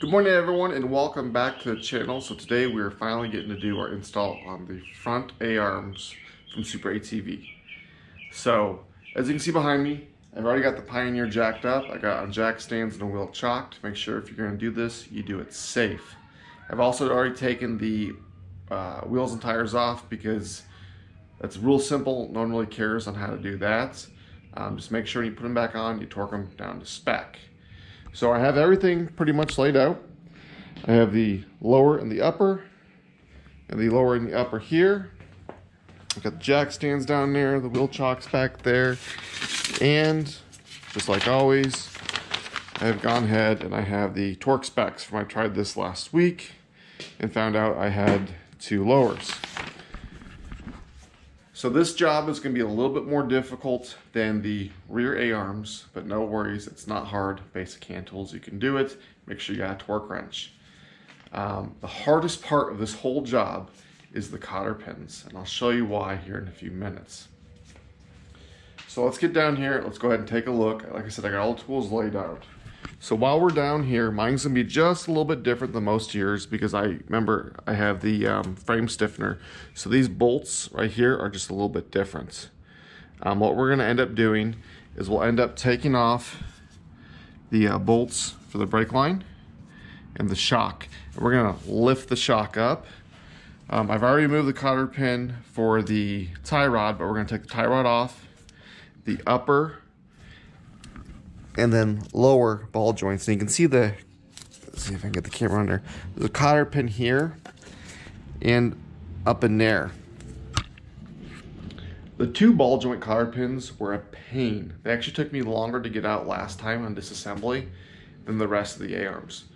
Good morning everyone and welcome back to the channel. So today we are finally getting to do our install on the front A-arms from Super ATV. So as you can see behind me, I've already got the Pioneer jacked up. I got on jack stands and a wheel chocked. Make sure if you're going to do this, you do it safe. I've also already taken the wheels and tires off because that's real simple. No one really cares on how to do that. Just make sure you put them back on, you torque them down to spec. So I have everything pretty much laid out. I have the lower and the upper, and the lower and the upper here. I've got the jack stands down there, the wheel chocks back there, and just like always, I have gone ahead and I have the torque specs from I tried this last week and found out I had 2 lowers. So this job is going to be a little bit more difficult than the rear A-arms, but no worries, it's not hard. Basic hand tools, you can do it. Make sure you got a torque wrench. The hardest part of this whole job is the cotter pins, and I'll show you why here in a few minutes. So let's get down here, let's go ahead and take a look. Like I said, I got all the tools laid out. So while we're down here, mine's gonna be just a little bit different than most years because I have the frame stiffener. So these bolts right here are just a little bit different. What we're gonna end up doing is we'll end up taking off the bolts for the brake line and the shock. And we're gonna lift the shock up. I've already removed the cotter pin for the tie rod, but we're gonna take the tie rod off, the upper and then lower ball joints. And you can see let's see if I can get the camera on there. There's a cotter pin here and up in there. The 2 ball joint cotter pins were a pain. They actually took me longer to get out last time on disassembly than the rest of the A-arms.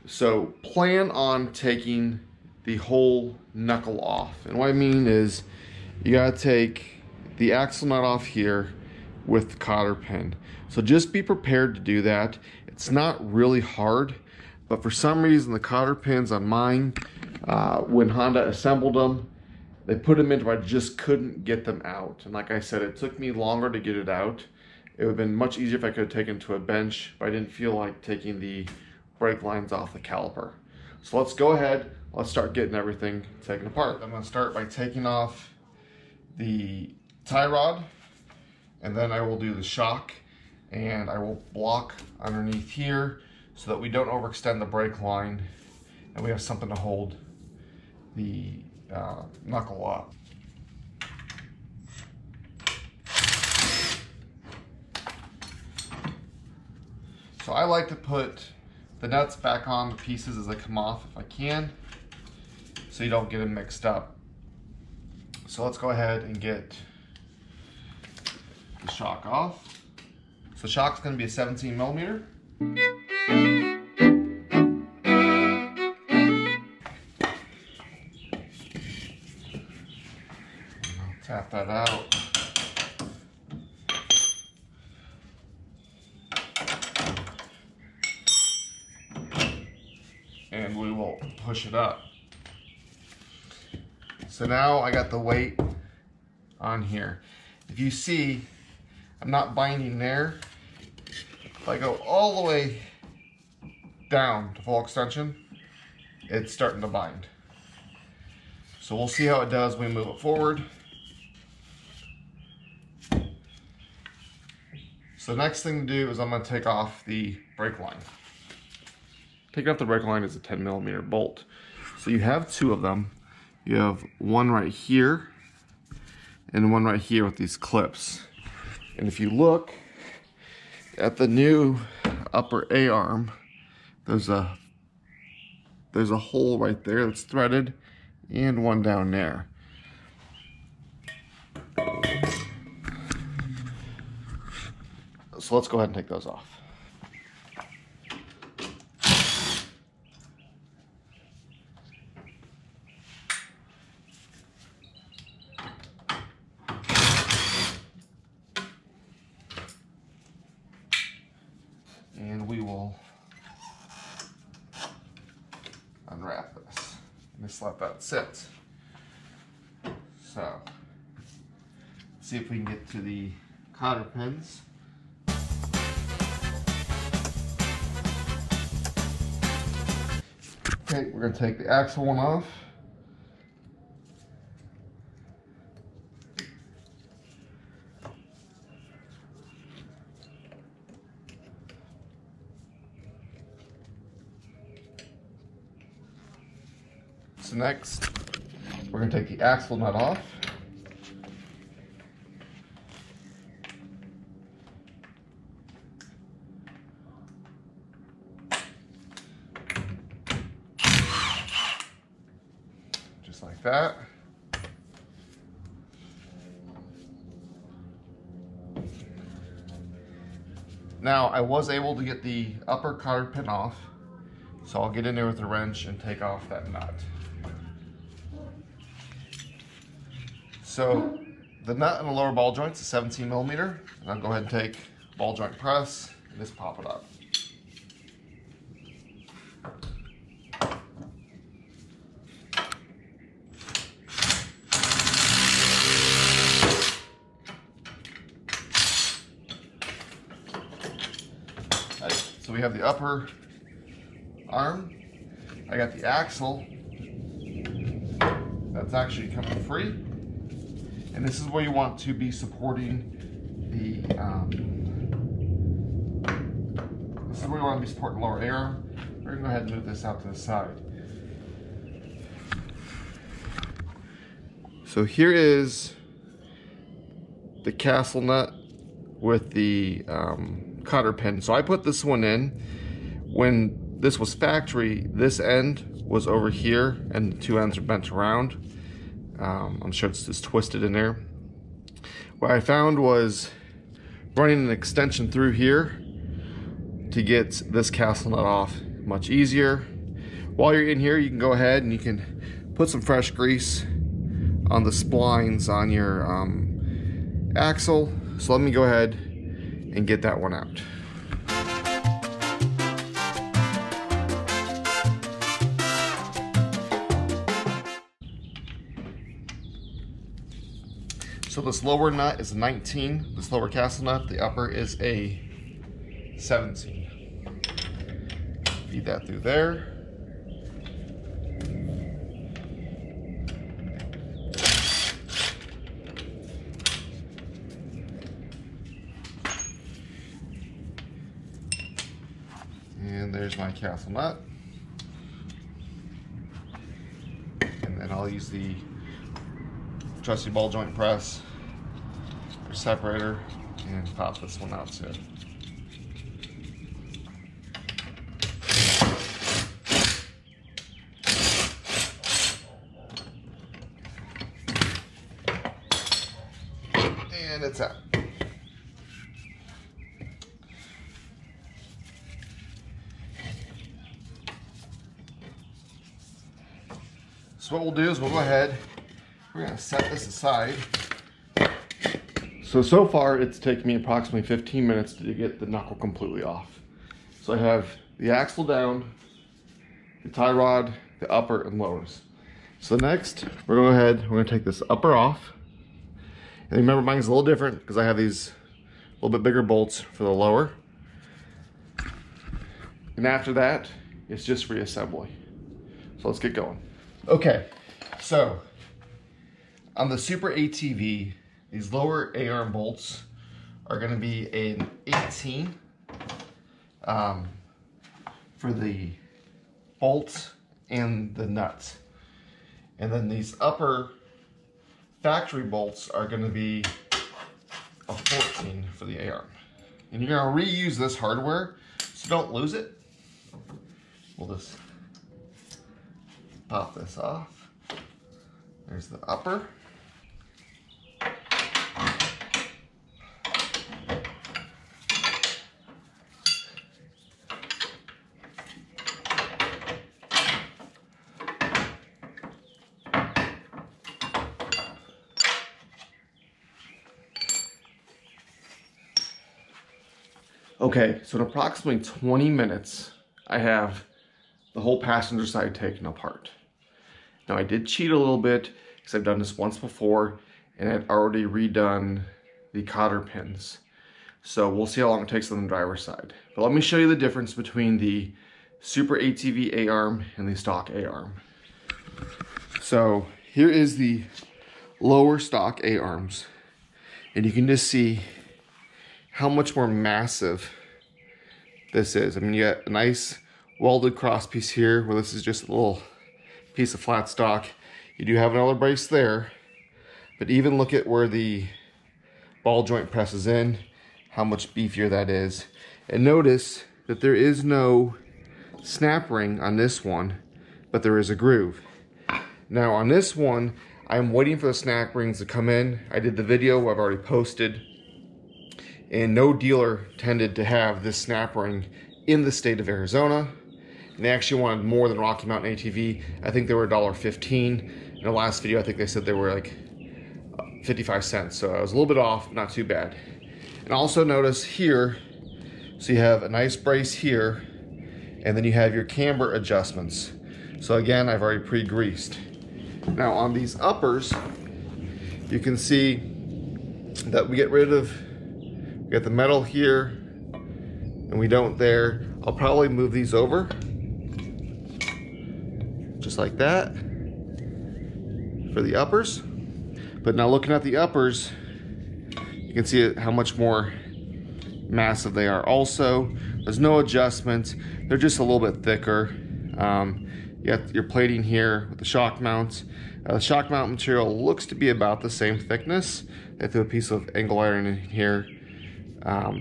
So plan on taking the whole knuckle off. And what I mean is you gotta take the axle nut off here with the cotter pin. So just be prepared to do that. It's not really hard, but for some reason the cotter pins on mine, when Honda assembled them, they put them in where I just couldn't get them out. And like I said, it took me longer to get it out. It would have been much easier if I could have taken it to a bench, but I didn't feel like taking the brake lines off the caliper. So let's go ahead, let's start getting everything taken apart. I'm gonna start by taking off the tie rod, and then I will do the shock, and I will block underneath here so that we don't overextend the brake line and we have something to hold the knuckle up. So I like to put the nuts back on the pieces as they come off if I can, so you don't get them mixed up. So let's go ahead and get the shock off. So shock's going to be a 17 millimeter. Tap that out. And we will push it up. So now I got the weight on here. If you see, I'm not binding there. If I go all the way down to full extension, it's starting to bind. So we'll see how it does when we move it forward. So the next thing to do is I'm going to take off the brake line. Taking off the brake line is a 10 millimeter bolt. So you have 2 of them. You have one right here and one right here with these clips. And if you look at the new upper A-arm, there's a hole right there that's threaded and one down there. So let's go ahead and take those off. And we will unwrap this and just let that sit. So, let's see if we can get to the cotter pins. Okay, we're gonna take the axle one off. So next, we're gonna take the axle nut off. Just like that. Now, I was able to get the upper cotter pin off, so I'll get in there with a wrench and take off that nut. So the nut in the lower ball joint is a 17 millimeter, and I'll go ahead and take ball joint press and just pop it up. So we have the upper arm. I got the axle. That's actually coming free. And this is where you want to be supporting the, lower A arm. We're gonna go ahead and move this out to the side. So here is the castle nut with the cotter pin. So I put this one in. When this was factory, this end was over here and the two ends are bent around. I'm sure it's just twisted in there. What I found was running an extension through here to get this castle nut off much easier. While you're in here, you can go ahead and you can put some fresh grease on the splines on your axle. So let me go ahead and get that one out. So this lower nut is a 19, this lower castle nut, the upper is a 17. Feed that through there. And there's my castle nut. And then I'll use the trusty ball joint press or separator and pop this one out too. And it's out. So what we'll do is we'll go ahead, we're going to set this aside. So far it's taken me approximately 15 minutes to get the knuckle completely off. So I have the axle down, the tie rod, the upper and lowers. So next, we're going to go ahead, we're going to take this upper off. And remember, mine's a little different because I have these a little bit bigger bolts for the lower. And after that, it's just reassembly. So let's get going. Okay, so on the Super ATV, these lower A-arm bolts are going to be an 18 for the bolts and the nuts. And then these upper factory bolts are going to be a 14 for the A-arm. And you're going to reuse this hardware, so don't lose it. We'll just pop this off. There's the upper. Okay, so in approximately 20 minutes, I have the whole passenger side taken apart. Now I did cheat a little bit because I've done this once before and I'd already redone the cotter pins. So we'll see how long it takes on the driver's side. But let me show you the difference between the Super ATV A-arm and the stock A-arm. So here is the lower stock A-arms, and you can just see how much more massive this is. I mean, you got a nice welded cross piece here where this is just a little piece of flat stock. You do have another brace there, but even look at where the ball joint presses in, how much beefier that is. And notice that there is no snap ring on this one, but there is a groove. Now on this one, I'm waiting for the snap rings to come in. I did the video I've already posted, and no dealer tended to have this snap ring in the state of Arizona. And they actually wanted more than Rocky Mountain ATV. I think they were $1.15. In the last video, I think they said they were like 55 cents. So I was a little bit off, not too bad. And also notice here, so you have a nice brace here, and then you have your camber adjustments. So again, I've already pre-greased. Now on these uppers, you can see that we get rid of, we got the metal here, and we don't there. I'll probably move these over, just like that, for the uppers. But now looking at the uppers, you can see how much more massive they are. Also, there's no adjustment. They're just a little bit thicker. You got your plating here with the shock mounts. The shock mount material looks to be about the same thickness. They threw a piece of angle iron in here.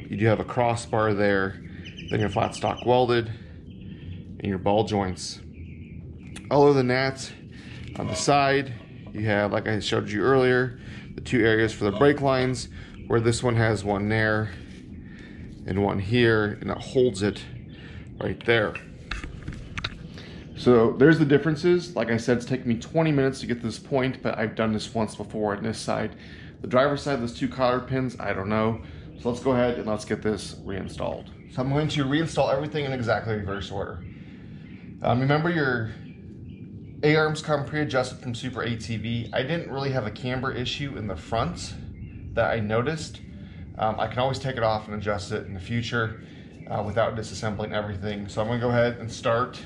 You do have a crossbar there, then your flat stock welded, and your ball joints. Other than that, on the side, you have, like I showed you earlier, the two areas for the brake lines, where this one has one there and one here, and it holds it right there. So there's the differences. Like I said, it's taken me 20 minutes to get to this point, but I've done this once before on this side. The driver's side, those two cotter pins, I don't know. So let's go ahead and let's get this reinstalled. So I'm going to reinstall everything in exactly reverse order. Remember, your A-arms come pre-adjusted from Super ATV. I didn't really have a camber issue in the front that I noticed. I can always take it off and adjust it in the future without disassembling everything. So I'm gonna go ahead and start.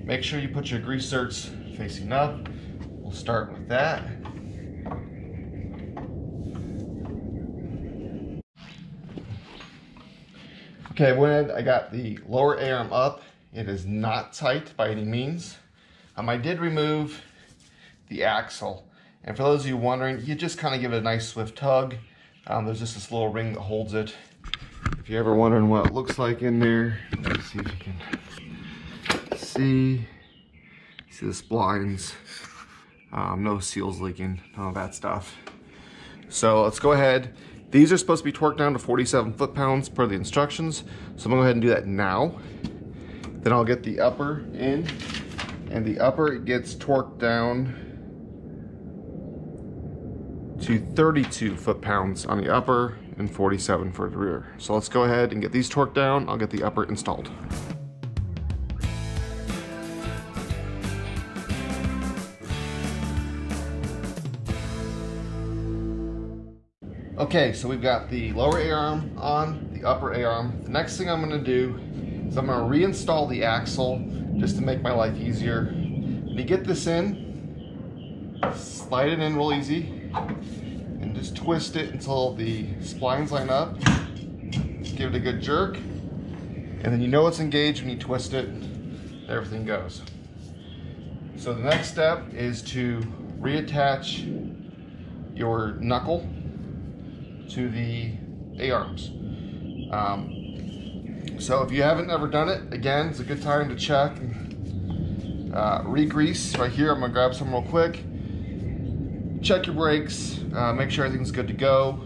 Make sure you put your grease zerks facing up. We'll start with that. Okay, when I got the lower A-arm up, it is not tight by any means. I did remove the axle. And for those of you wondering, you just kind of give it a nice swift tug. There's just this little ring that holds it. If you're ever wondering what it looks like in there, let's see if you can see. See the splines. No seals leaking, none of that stuff. So let's go ahead. These are supposed to be torqued down to 47 foot-pounds per the instructions. So I'm gonna go ahead and do that now. Then I'll get the upper in, and the upper gets torqued down to 32 foot-pounds on the upper and 47 for the rear. So let's go ahead and get these torqued down. I'll get the upper installed. Okay, so we've got the lower A-arm on, the upper A-arm. The next thing I'm gonna do is I'm gonna reinstall the axle just to make my life easier. When you get this in, slide it in real easy and just twist it until the splines line up. Give it a good jerk, and then you know it's engaged when you twist it, everything goes. So the next step is to reattach your knuckle to the A-arms. So if you haven't ever done it, again, it's a good time to check. Re-grease right here. I'm gonna grab some real quick. Check your brakes, make sure everything's good to go.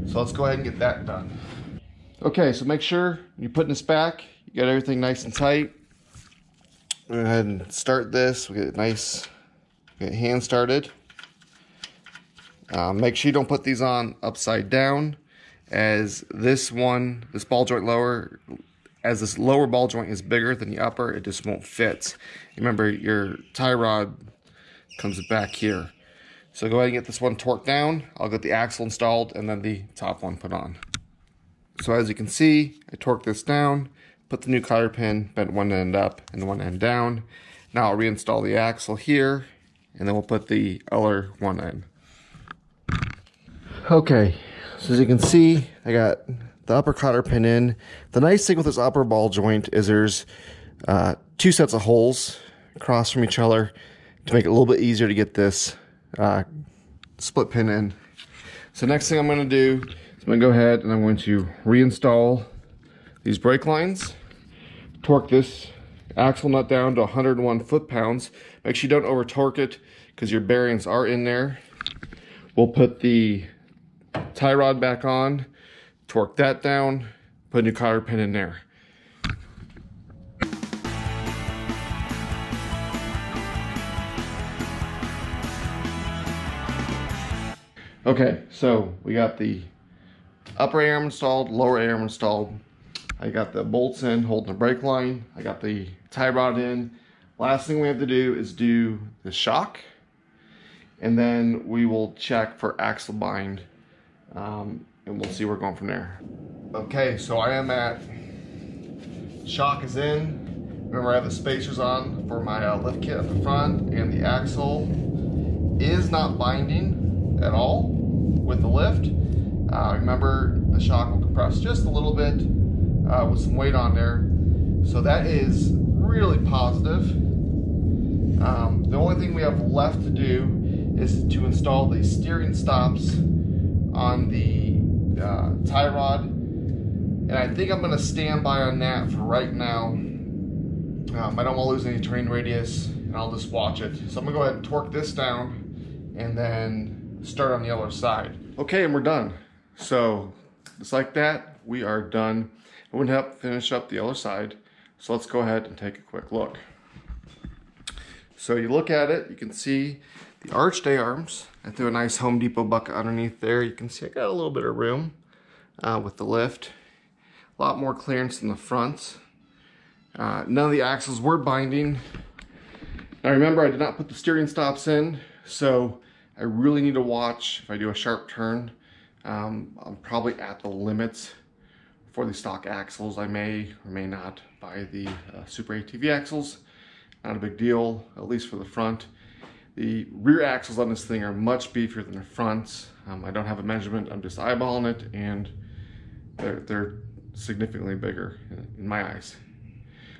So let's go ahead and get that done. Okay, so make sure when you're putting this back, you got everything nice and tight. Go ahead and start this. We get it nice, get hand started. Make sure you don't put these on upside down, as this ball joint lower, as this lower ball joint is bigger than the upper, it just won't fit. Remember, your tie rod comes back here. So go ahead and get this one torqued down. I'll get the axle installed and then the top one put on. So as you can see, I torqued this down, put the new cotter pin, bent one end up and one end down. Now I'll reinstall the axle here, and then we'll put the other one in. Okay, so as you can see, I got the upper cotter pin in. The nice thing with this upper ball joint is there's two sets of holes across from each other to make it a little bit easier to get this split pin in. So next thing I'm going to do is I'm going to go ahead and I'm going to reinstall these brake lines, torque this axle nut down to 101 foot-pounds. Make sure you don't over torque it because your bearings are in there. We'll put the tie rod back on, torque that down, put a new cotter pin in there. Okay, so we got the upper arm installed, lower arm installed. I got the bolts in holding the brake line. I got the tie rod in. Last thing we have to do is do the shock, and then we will check for axle bind, and we'll see where we're going from there. Okay, so I am at shock is in. Remember, I have the spacers on for my lift kit at the front, and the axle is not binding at all with the lift. Remember, the shock will compress just a little bit with some weight on there, so that is really positive. The only thing we have left to do is to install the steering stops on the tie rod, and I think I'm going to stand by on that for right now. I don't want to lose any turning radius, and I'll just watch it. So I'm going to go ahead and torque this down and then start on the other side. Okay, and we're done. So just like that, we are done. I'm going to help finish up the other side. So let's go ahead and take a quick look. So you look at it, you can see the arched A-arms. I threw a nice Home Depot bucket underneath there. You can see I got a little bit of room with the lift. A lot more clearance in the front. None of the axles were binding. Now remember, I did not put the steering stops in, so I really need to watch if I do a sharp turn. I'm probably at the limits for the stock axles. I may or may not buy the Super ATV axles. Not a big deal, at least for the front. The rear axles on this thing are much beefier than the fronts. I don't have a measurement, I'm just eyeballing it, and they're significantly bigger in my eyes.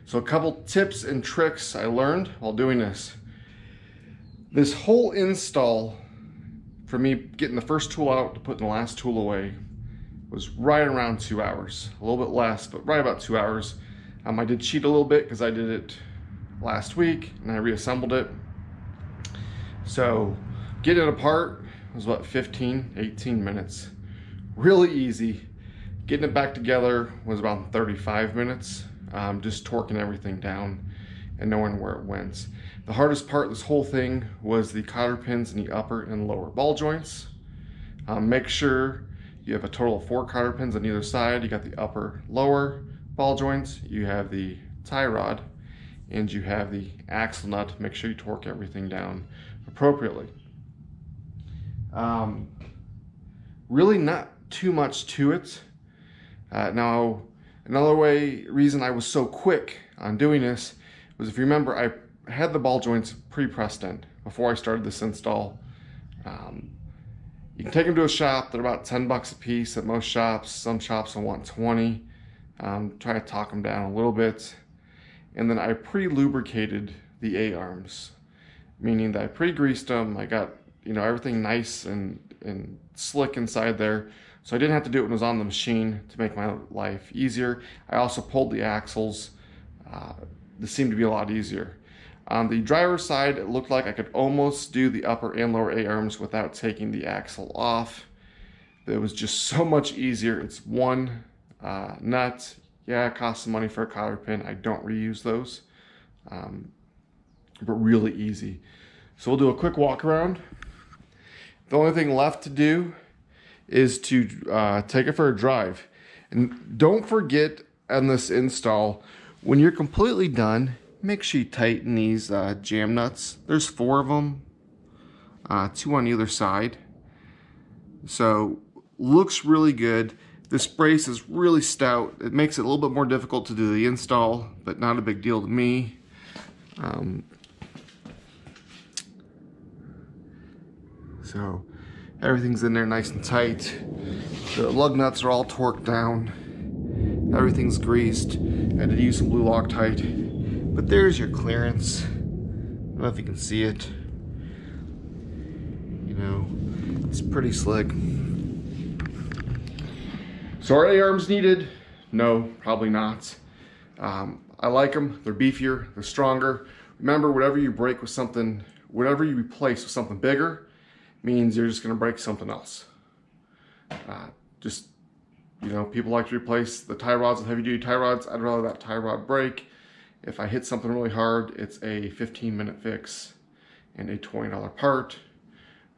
So a couple tips and tricks I learned while doing this. This whole install, for me getting the first tool out to put the last tool away, was right around 2 hours. A little bit less, but right about 2 hours. I did cheat a little bit because I did it last week and I reassembled it. So getting it apart was what, 18 minutes. Really easy. Getting it back together was about 35 minutes. Just torquing everything down and knowing where it went. The hardest part of this whole thing was the cotter pins in the upper and lower ball joints. Make sure you have a total of 4 cotter pins on either side. You got the upper, lower ball joints, you have the tie rod, and you have the axle nut. Make sure you torque everything down appropriately. Really not too much to it. Now, another reason I was so quick on doing this was, if you remember, I had the ball joints pre-pressed in before I started this install. You can take them to a shop. They're about 10 bucks a piece at most shops. Some shops will want 20. Try to talk them down a little bit. And then I pre-lubricated the A-arms, meaning that I pre-greased them. I got, everything nice and slick inside there. So I didn't have to do it when it was on the machine to make my life easier. I also pulled the axles. This seemed to be a lot easier. On the driver's side, it looked like I could almost do the upper and lower A-arms without taking the axle off. It was just so much easier. It's one nut. Yeah, it costs some money for a cotter pin. I don't reuse those, but really easy. So we'll do a quick walk around. The only thing left to do is to take it for a drive. And don't forget on this install, when you're completely done, make sure you tighten these jam nuts. There's 4 of them, 2 on either side. So looks really good. This brace is really stout. It makes it a little bit more difficult to do the install, but not a big deal to me. So everything's in there nice and tight. The lug nuts are all torqued down. Everything's greased. I had to use some blue Loctite. But there's your clearance. I don't know if you can see it. You know, it's pretty slick. So are A-arms needed? No, probably not. I like them. They're beefier, they're stronger. Remember, whatever you break with something, whatever you replace with something bigger, means you're just gonna break something else. You know, people like to replace the tie rods with heavy duty tie rods. I'd rather that tie rod break. If I hit something really hard, it's a 15-minute fix and a $20 part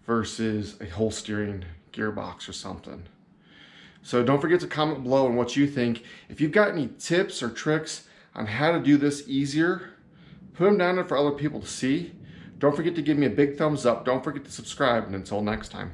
versus a whole steering gearbox or something. So don't forget to comment below on what you think. If you've got any tips or tricks on how to do this easier, put them down there for other people to see. Don't forget to give me a big thumbs up. Don't forget to subscribe, and until next time.